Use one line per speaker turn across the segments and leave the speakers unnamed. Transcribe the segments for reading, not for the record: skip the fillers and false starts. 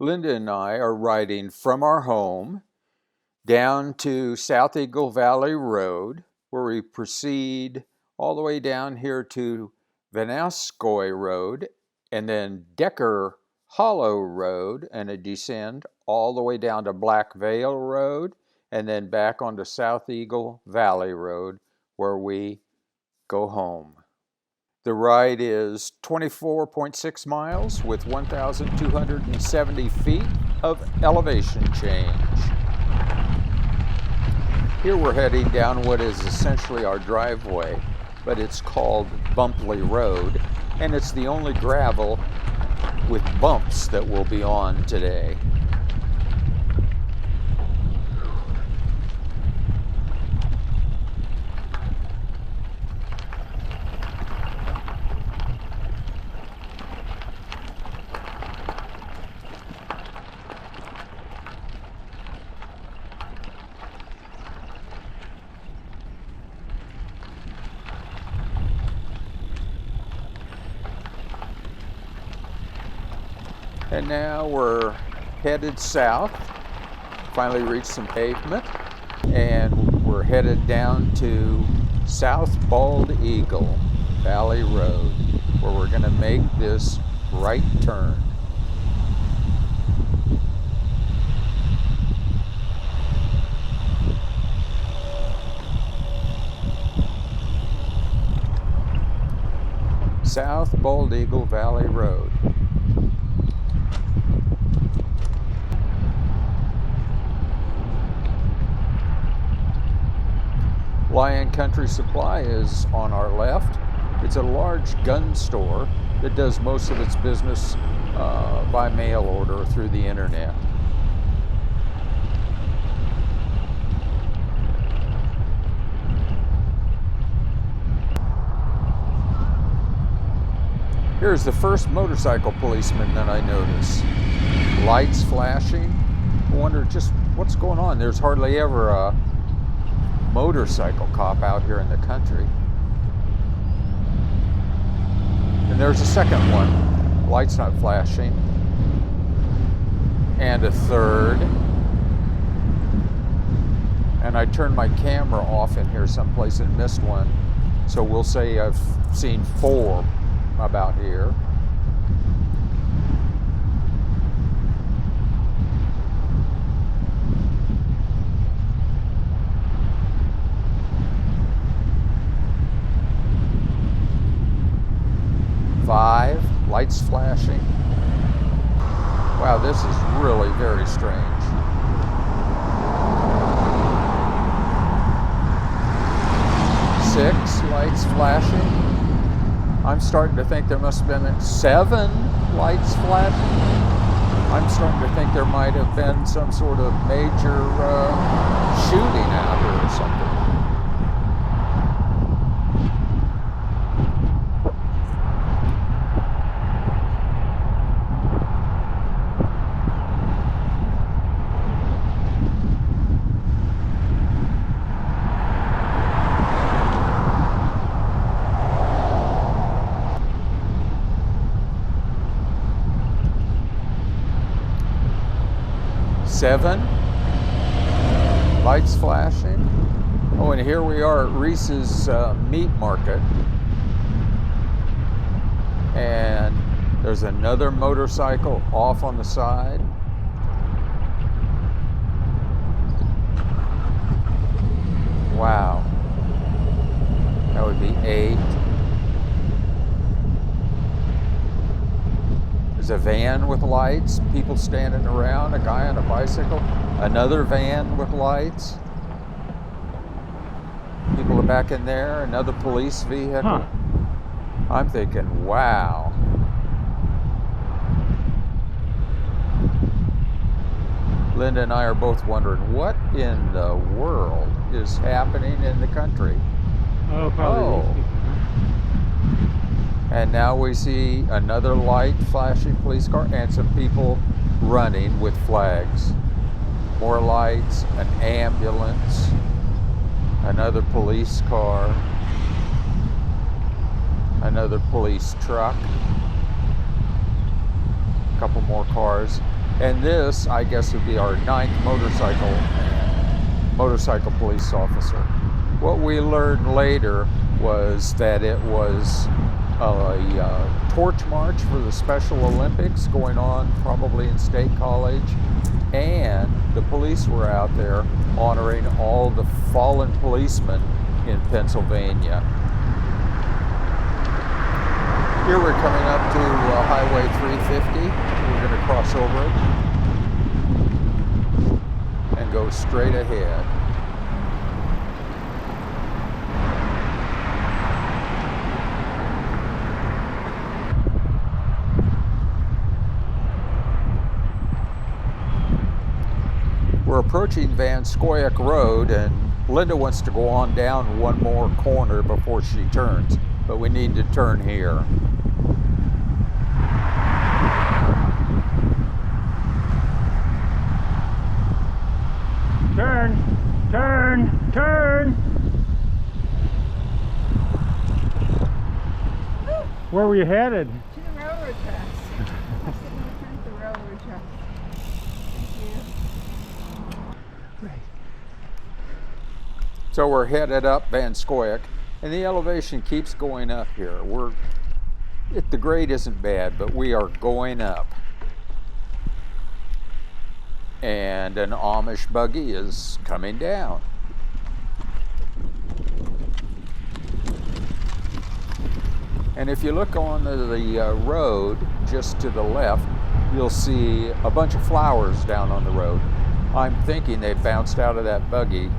Linda and I are riding from our home down to South Eagle Valley Road, where we proceed all the way down here to Vanascoy Road, and then Decker Hollow Road, and a descend all the way down to Black Veil Road, and then back onto South Eagle Valley Road, where we go home. The ride is 24.6 miles with 1,270 feet of elevation change. Here we're heading down what is essentially our driveway, but it's called Bumpley Road, and it's the only gravel with bumps that we'll be on today. And now we're headed south, finally reached some pavement, and we're headed down to South Bald Eagle Valley Road, where we're going to make this right turn. South Bald Eagle Valley Road. Lion Country Supply is on our left. It's a large gun store that does most of its business by mail order through the internet. Here's the first motorcycle policeman that I notice. Lights flashing. I wonder just what's going on. There's hardly ever a motorcycle cop out here in the country. And there's a second one. Light's not flashing. And a third. And I turned my camera off in here someplace and missed one. So we'll say I've seen 4 about here. Five, lights flashing. Wow, this is really very strange. 6, lights flashing. I'm starting to think there must have been 7 lights flashing. I'm starting to think there might have been some sort of major shooting out here or something. Seven, lights flashing. Oh, and here we are at Reese's Meat Market. And there's another motorcycle off on the side. Wow. That would be 8. There's a van with lights, people standing around, a guy on a bicycle, another van with lights. People are back in there, another police vehicle. Huh. I'm thinking, wow. Linda and I are both wondering, what in the world is happening in the country?
Oh, probably.
And now we see another light flashing police car and some people running with flags. More lights, an ambulance, another police car, another police truck, a couple more cars. And this, I guess, would be our 9th motorcycle police officer. What we learned later was that it was a torch march for the Special Olympics going on probably in State College, and the police were out there honoring all the fallen policemen in Pennsylvania. Here we're coming up to Highway 350. We're going to cross over it and go straight ahead. We're approaching Van Scoyoc Road, and Linda wants to go on down one more corner before she turns, but we need to turn here.
Turn, turn, turn. Where were you headed?
To the railroad tracks. I said no, turn to the railroad tracks. Thank you.
So we're headed up Van Scoyoc, and the elevation keeps going up here. The grade isn't bad, but we are going up. And an Amish buggy is coming down. And if you look on the road just to the left, you'll see a bunch of flowers down on the road. I'm thinking they bounced out of that buggy.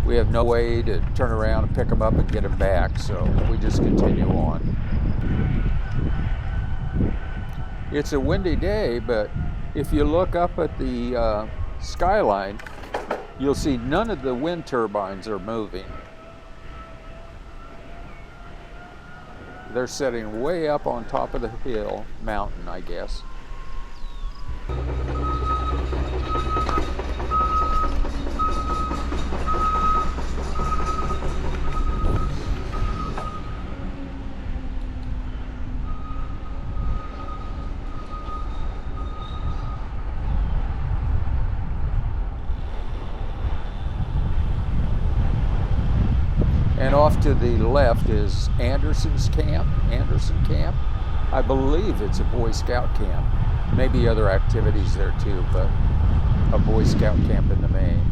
We have no way to turn around and pick them up and get them back, so we just continue on. It's a windy day, but if you look up at the skyline, you'll see none of the wind turbines are moving. They're sitting way up on top of the mountain, I guess. And off to the left is Anderson Camp. I believe it's a Boy Scout camp. Maybe other activities there too, but a Boy Scout camp in the main.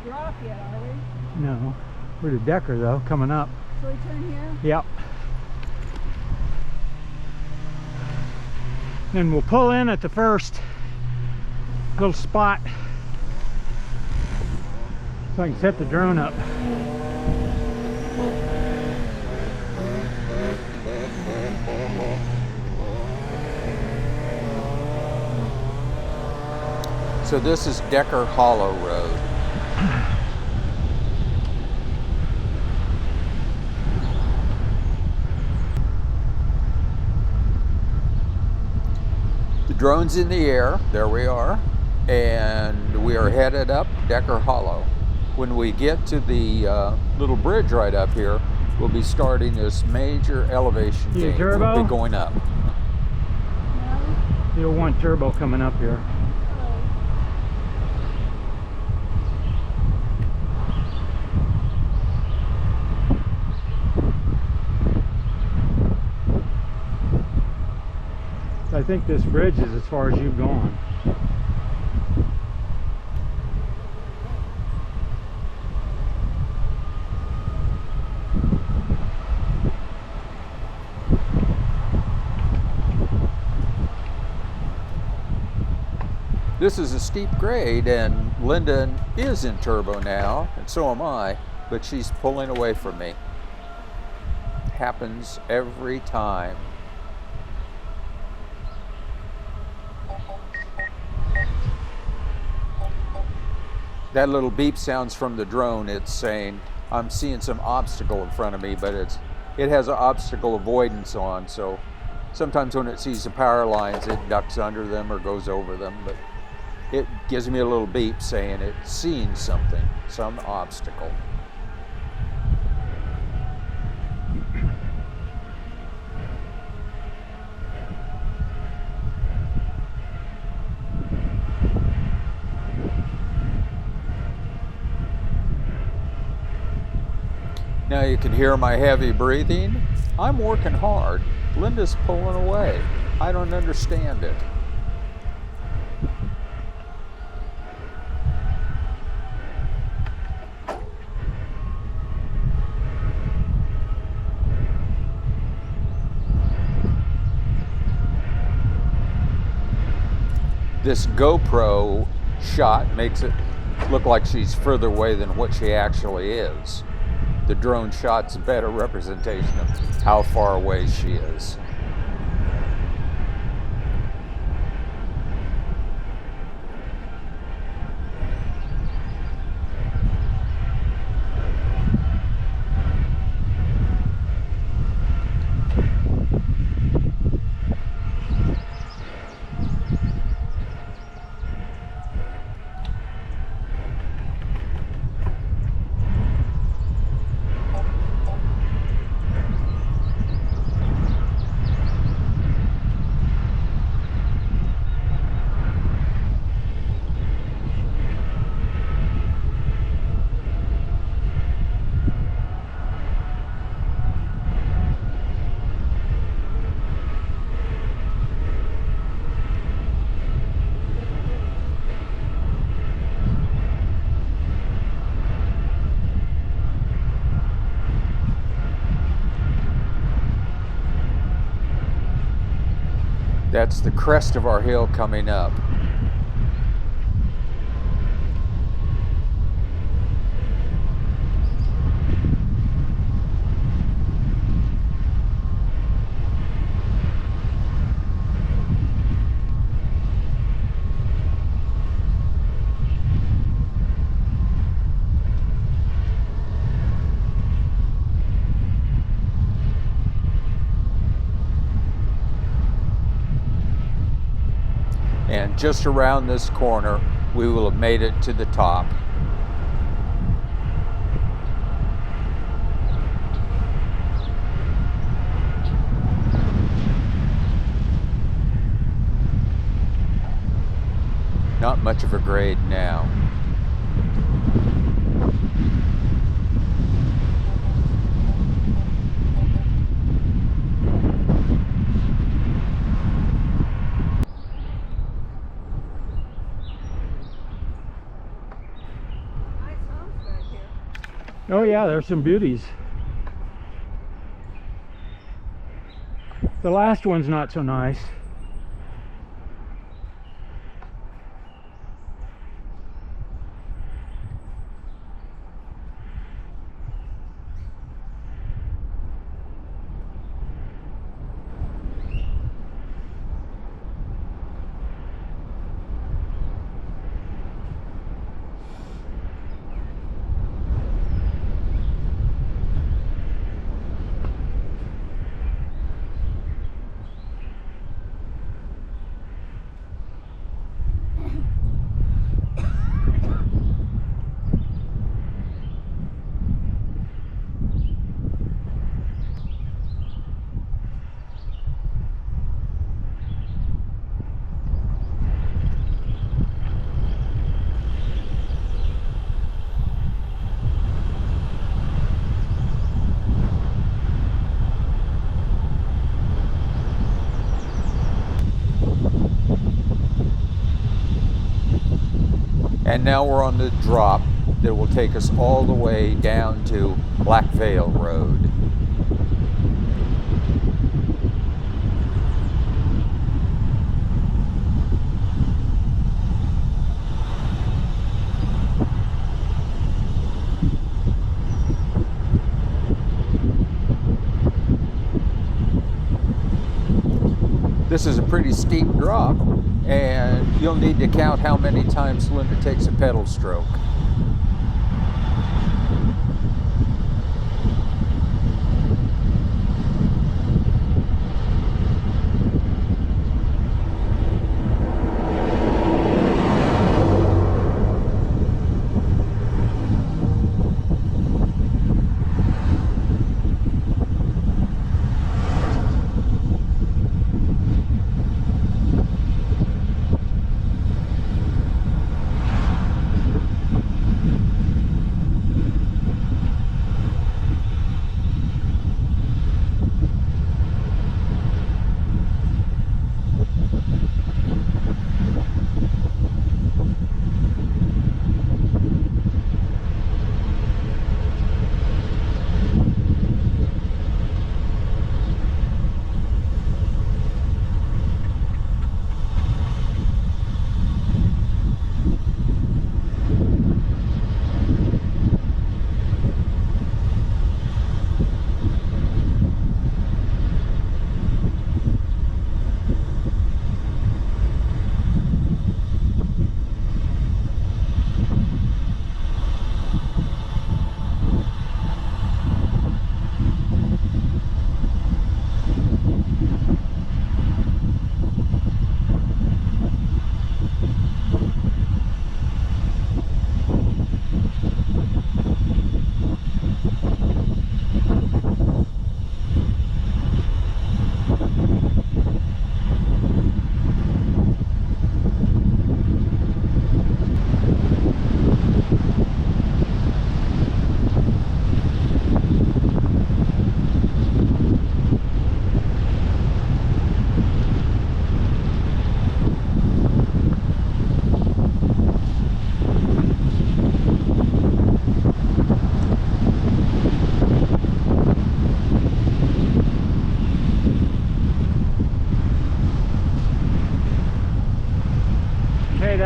Drop yet, are we?
No. We're to Decker though, coming up.
So we turn here?
Yep. And we'll pull in at the first little spot so I can set the drone up.
So this is Decker Hollow Road. The drone's in the air, there we are, and we are headed up Decker Hollow. When we get to the little bridge right up here, we'll be starting this major elevation gain.
Turbo?
We'll be going up.
You'll want turbo coming up here. I think this bridge is as far as you've gone.
This is a steep grade, and Linda is in turbo now, and so am I, but she's pulling away from me. Happens every time. That little beep sounds from the drone. It's saying I'm seeing some obstacle in front of me, but it has an obstacle avoidance on, so sometimes when it sees the power lines, it ducks under them or goes over them, but it gives me a little beep saying it's seeing something, some obstacle. Now you can hear my heavy breathing. I'm working hard. Linda's pulling away. I don't understand it. This GoPro shot makes it look like she's further away than what she actually is. The drone shot's a better representation of how far away she is. That's the crest of our hill coming up. And just around this corner, we will have made it to the top. Not much of a grade now.
Oh yeah, there's some beauties. The last one's not so nice. And now we're on the drop that will take us all the way down to Black Veil Road. This is a pretty steep drop, and you'll need to count how many times Linda takes a pedal stroke.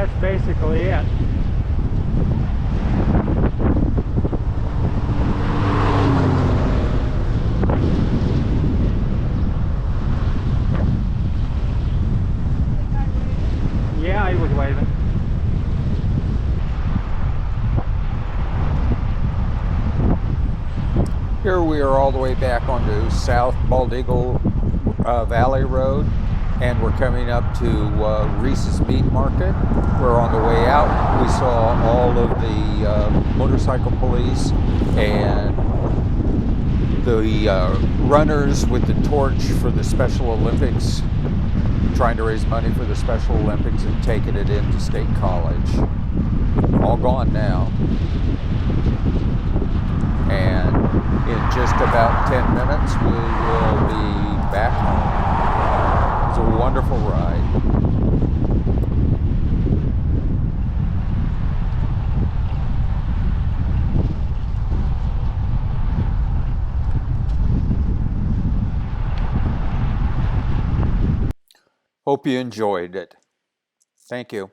that's basically it. Yeah, he was waving.
Here we are all the way back onto South Bald Eagle Valley Road, and we're coming up to Reese's Meat Market, where on the way out we saw all of the motorcycle police and the runners with the torch for the Special Olympics, trying to raise money for the Special Olympics and taking it into State College. All gone now. And in just about 10 minutes, we will be back home. It's a wonderful ride. Hope you enjoyed it. Thank you.